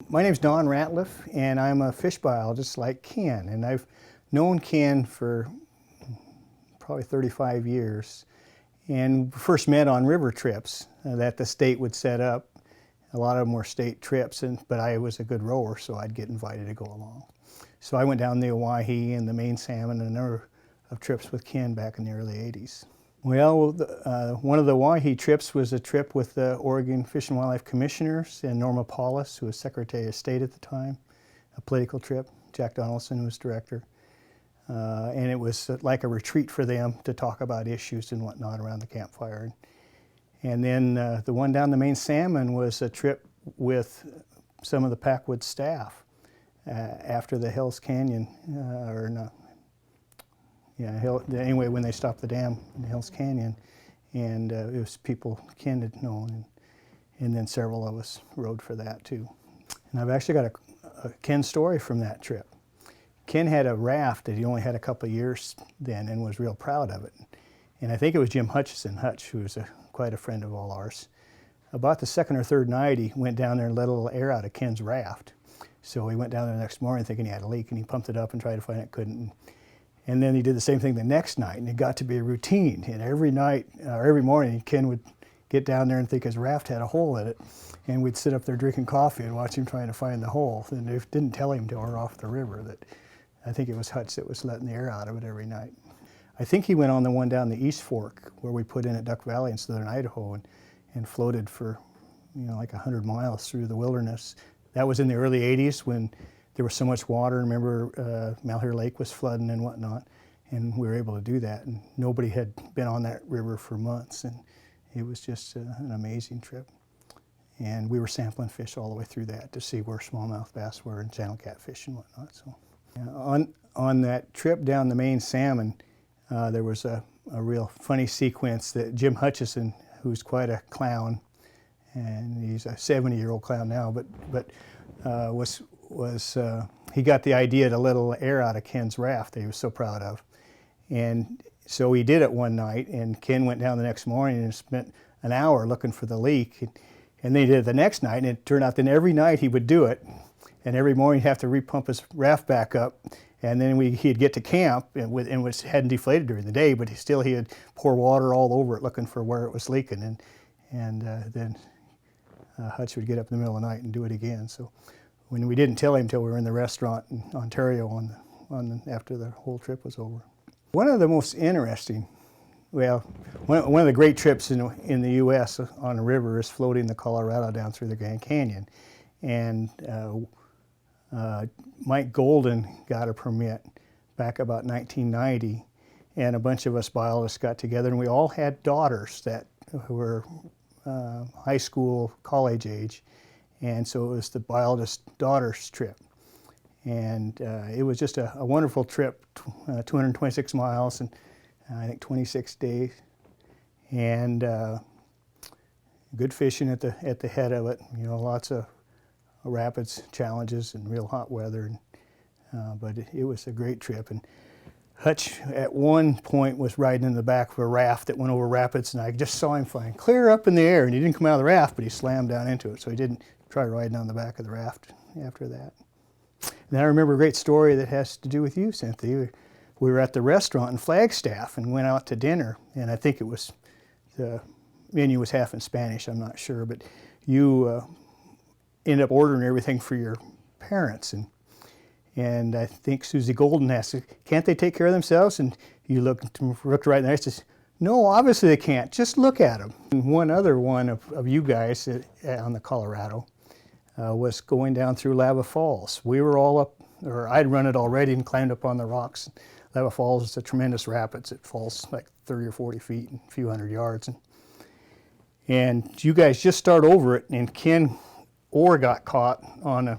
My name's Don Ratliff, and I'm a fish biologist like Ken. And I've known Ken for probably 35 years. And first met on river trips that the state would set up. A lot of them were state trips, but I was a good rower, so I'd get invited to go along. So I went down the Owyhee and the Maine Salmon and a number of trips with Ken back in the early 80s. Well, one of the Owyhee trips was a trip with the Oregon Fish and Wildlife Commissioners and Norma Paulus, who was Secretary of State at the time, a political trip. Jack Donaldson was director. And it was like a retreat for them to talk about issues and whatnot around the campfire. And then the one down the Maine Salmon was a trip with some of the Packwood staff after the Hells Canyon, anyway, when they stopped the dam in Hells Canyon. And it was people Ken had known, and then several of us rode for that too. And I've actually got a Ken story from that trip. Ken had a raft that he only had a couple of years then and was real proud of it. And I think it was Jim Hutchison, Hutch, who was quite a friend of all ours. About the second or third night, he went down there and let a little air out of Ken's raft. So he went down there the next morning thinking he had a leak, and he pumped it up and tried to find it, couldn't. And then he did the same thing the next night, and it got to be a routine. And every night, or every morning, Ken would get down there and think his raft had a hole in it. And we'd sit up there drinking coffee and watch him trying to find the hole. And they didn't tell him till we were off the river that I think it was Hutch that was letting the air out of it every night. I think he went on the one down the East Fork where we put in at Duck Valley in southern Idaho and floated for, like 100 miles through the wilderness. That was in the early 80s when there was so much water. Remember, Malheur Lake was flooding and whatnot, and we were able to do that. And nobody had been on that river for months, and it was just an amazing trip. And we were sampling fish all the way through that to see where smallmouth bass were and channel catfish and whatnot. So, on that trip down the Maine Salmon, there was a real funny sequence that Jim Hutchison, who's quite a clown, and he's a 70-year-old clown now, but he got the idea to let a little air out of Ken's raft that he was so proud of. And so he did it one night, and Ken went down the next morning and spent an hour looking for the leak. And then he did it the next night, and it turned out that every night he would do it, and every morning he'd have to repump his raft back up. And then he'd get to camp, and which hadn't deflated during the day, but he'd pour water all over it looking for where it was leaking. And then Hutch would get up in the middle of the night and do it again. So when we didn't tell him until we were in the restaurant in Ontario after the whole trip was over. One of the most interesting, one of the great trips in the U.S. on a river is floating the Colorado down through the Grand Canyon. And Mike Golden got a permit back about 1990, and a bunch of us biologists got together, and we all had daughters that were high school, college age, and so it was the biologist daughters trip. And it was just a wonderful trip, 226 miles and I think 26 days, and good fishing at the head of it. Lots of rapids challenges and real hot weather, but it was a great trip. And Hutch at one point was riding in the back of a raft that went over rapids, and I just saw him flying clear up in the air, and he didn't come out of the raft, but he slammed down into it, so he didn't try riding on the back of the raft after that. And then I remember a great story that has to do with you, Cynthia. We were at the restaurant in Flagstaff and went out to dinner, and I think it was, the menu was half in Spanish, I'm not sure, but you ended up ordering everything for your parents, and I think Susie Golden asked, "Can't they take care of themselves?" And you looked right in the eyes and said, "No, obviously they can't. Just look at them." And one other one of you guys on the Colorado was going down through Lava Falls. We were all up, or I'd run it already and climbed up on the rocks. Lava Falls is a tremendous rapids. It falls like 30 or 40 feet and a few hundred yards. And you guys just start over it, and Ken Orr got caught on a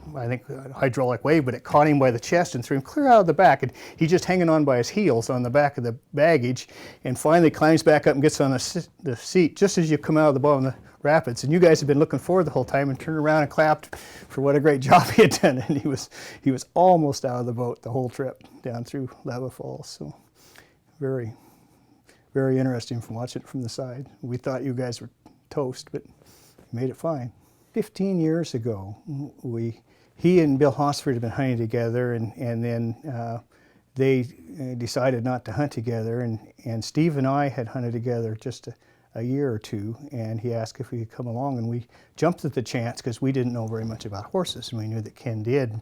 hydraulic wave, but it caught him by the chest and threw him clear out of the back, and he's just hanging on by his heels on the back of the baggage, and finally climbs back up and gets on the seat just as you come out of the bottom of the rapids. And you guys have been looking forward the whole time and turned around and clapped for what a great job he had done. And he was almost out of the boat the whole trip down through Lava Falls. So very, very interesting from watching it from the side. We thought you guys were toast, but you made it fine. 15 years ago, he and Bill Hosford had been hunting together, and then they decided not to hunt together, and Steve and I had hunted together just a year or two, and he asked if we could come along, and we jumped at the chance because we didn't know very much about horses, and we knew that Ken did.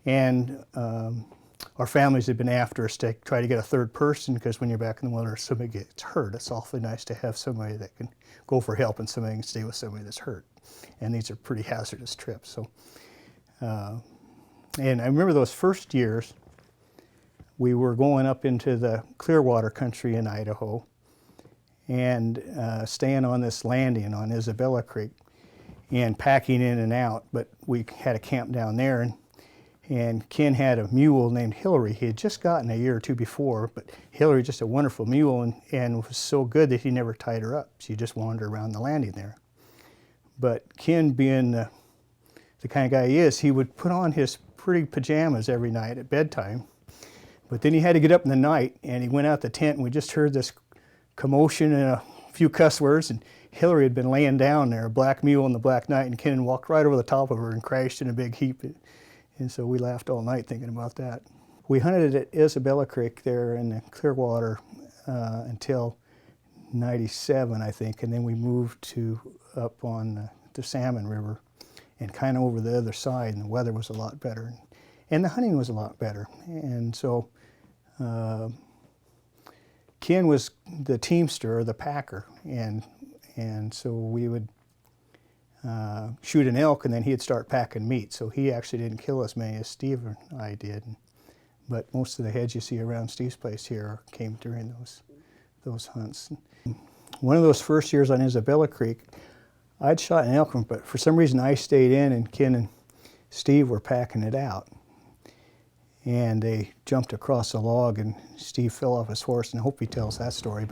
And our families had been after us to try to get a third person, because when you're back in the wilderness, somebody gets hurt. It's awfully nice to have somebody that can go for help and somebody can stay with somebody that's hurt. And these are pretty hazardous trips. So, and I remember those first years, we were going up into the Clearwater country in Idaho and staying on this landing on Isabella Creek and packing in and out. But we had a camp down there, and Ken had a mule named Hillary. He had just gotten a year or two before, but Hillary, just a wonderful mule, and was so good that he never tied her up. She just wandered around the landing there. But Ken, being the kind of guy he is, he would put on his pretty pajamas every night at bedtime. But then he had to get up in the night, and he went out the tent, and we just heard this commotion and a few cuss words, and Hillary had been laying down there, a black mule in the black night, and Ken walked right over the top of her and crashed in a big heap. And so we laughed all night thinking about that. We hunted at Isabella Creek there in the Clearwater until '97, I think, and then we moved to up on the Salmon River and kind of over the other side, and the weather was a lot better, and the hunting was a lot better. And so Ken was the teamster, or the packer, and so we would shoot an elk, and then he'd start packing meat. So he actually didn't kill as many as Steve and I did, but most of the heads you see around Steve's place here came during those hunts. One of those first years on Isabella Creek, I'd shot an elk, but for some reason I stayed in, and Ken and Steve were packing it out. And they jumped across a log, and Steve fell off his horse, and I hope he tells that story.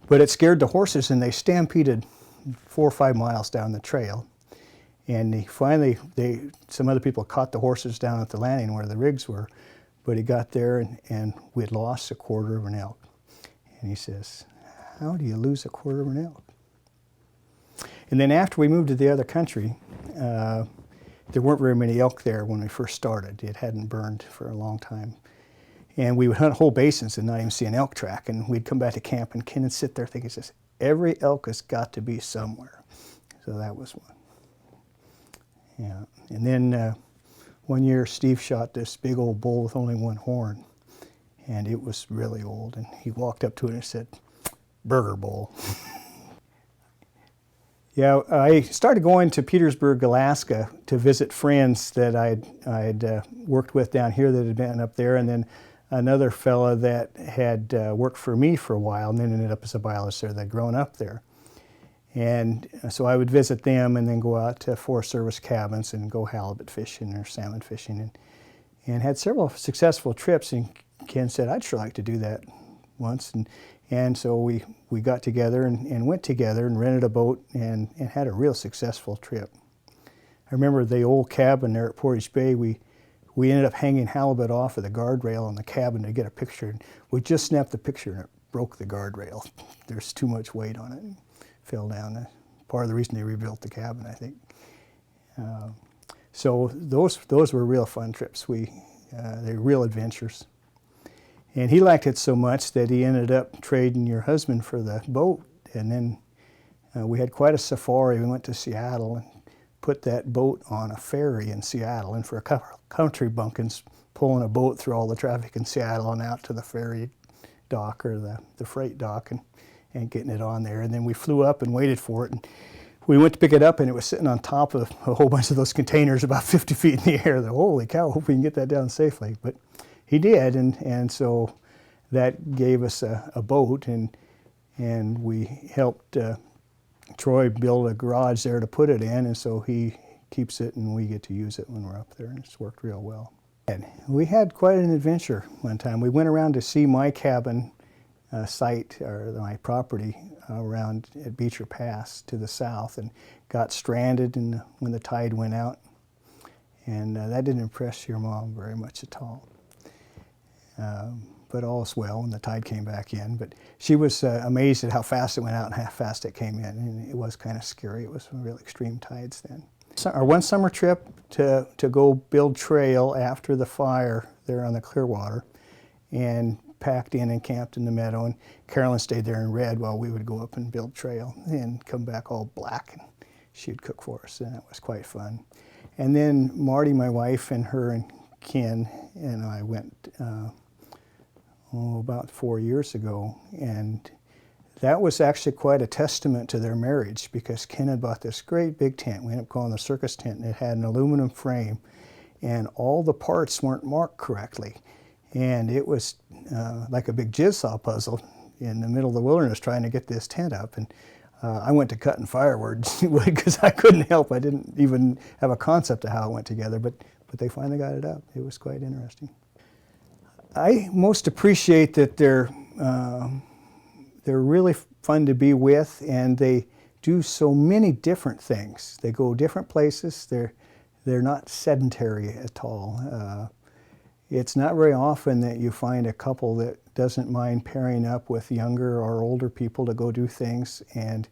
But it scared the horses, and they stampeded 4 or 5 miles down the trail. And some other people caught the horses down at the landing where the rigs were, but he got there, and we had lost a quarter of an elk. And he says, "How do you lose a quarter of an elk?" And then after we moved to the other country, there weren't very many elk there when we first started. It hadn't burned for a long time. And we would hunt whole basins and not even see an elk track. And we'd come back to camp, and Ken would sit there thinking, says, every elk has got to be somewhere. So that was one. Yeah. And then one year, Steve shot this big old bull with only one horn. And it was really old. And he walked up to it and said, "Burger bull." Yeah, I started going to Petersburg, Alaska to visit friends that I'd worked with down here that had been up there, and then another fella that had worked for me for a while and then ended up as a biologist there that had grown up there. And so I would visit them and then go out to Forest Service cabins and go halibut fishing or salmon fishing, and had several successful trips. And Ken said, "I'd sure like to do that once." And so we got together and went together and rented a boat and had a real successful trip. I remember the old cabin there at Portage Bay, we ended up hanging halibut off of the guardrail on the cabin to get a picture. And we just snapped the picture, and it broke the guardrail. There's too much weight on it and fell down. Part of the reason they rebuilt the cabin, I think. So those were real fun trips. They were real adventures. And he liked it so much that he ended up trading your husband for the boat. And then we had quite a safari. We went to Seattle and put that boat on a ferry in Seattle. And for a couple country bumpkins, pulling a boat through all the traffic in Seattle and out to the ferry dock or the freight dock and getting it on there. And then we flew up and waited for it. And we went to pick it up, and it was sitting on top of a whole bunch of those containers about 50 feet in the air. Holy cow, hope we can get that down safely. But he did, and so that gave us a boat, and we helped Troy build a garage there to put it in, and so he keeps it, and we get to use it when we're up there, and it's worked real well. And we had quite an adventure one time. We went around to see my cabin site, or my property, around at Beecher Pass to the south, and got stranded when the tide went out, and that didn't impress your mom very much at all. But all's well when the tide came back in. But she was amazed at how fast it went out and how fast it came in. And it was kind of scary. It was real extreme tides then. So our one summer trip to go build trail after the fire there on the Clearwater, and packed in and camped in the meadow, and Carolyn stayed there in red while we would go up and build trail and come back all black, and she'd cook for us, and that was quite fun. And then Marty, my wife, and her and Ken and I went about 4 years ago, and that was actually quite a testament to their marriage, because Ken had bought this great big tent. We ended up calling it the circus tent, and it had an aluminum frame, and all the parts weren't marked correctly. And it was like a big jigsaw puzzle in the middle of the wilderness trying to get this tent up. And I went to cutting firewood because I couldn't help. I didn't even have a concept of how it went together, but they finally got it up. It was quite interesting. I most appreciate that they're really fun to be with, and they do so many different things. They go different places. They're not sedentary at all. It's not very often that you find a couple that doesn't mind pairing up with younger or older people to go do things, and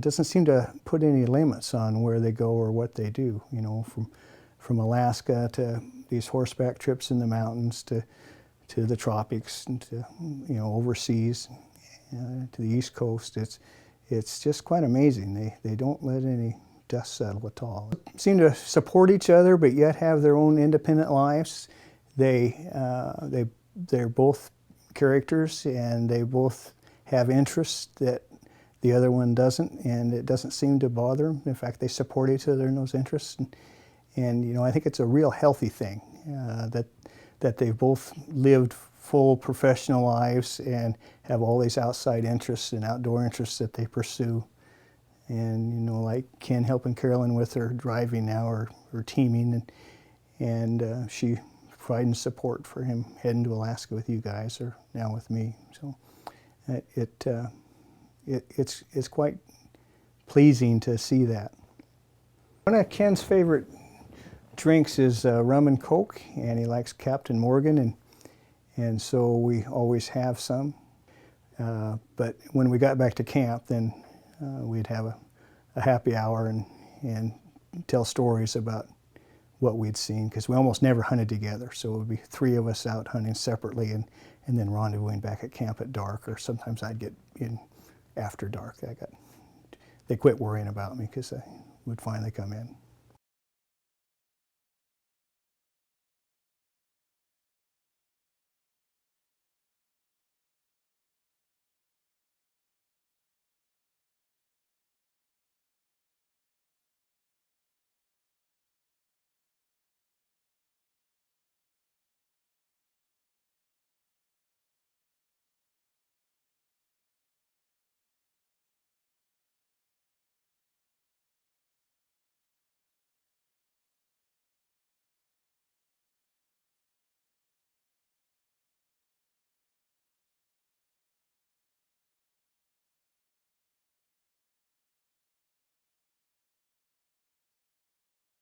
doesn't seem to put any limits on where they go or what they do. You know, from Alaska to these horseback trips in the mountains to the tropics and to, you know, overseas to the East Coast. It's just quite amazing. They don't let any dust settle at all. They seem to support each other, but yet have their own independent lives. They're both characters, and they both have interests that the other one doesn't, and it doesn't seem to bother them. In fact, they support each other in those interests, and you know, I think it's a real healthy thing that they've both lived full professional lives and have all these outside interests and outdoor interests that they pursue. And you know, like Ken helping Carolyn with her driving now, or teaming, and she providing support for him heading to Alaska with you guys, or now with me. So it's quite pleasing to see that. One of Ken's favorite drinks is rum and Coke, and he likes Captain Morgan, and so we always have some. But when we got back to camp, then we'd have a happy hour and tell stories about what we'd seen, because we almost never hunted together. So it would be three of us out hunting separately, and then rendezvousing back at camp at dark, or sometimes I'd get in after dark. They quit worrying about me because I would finally come in.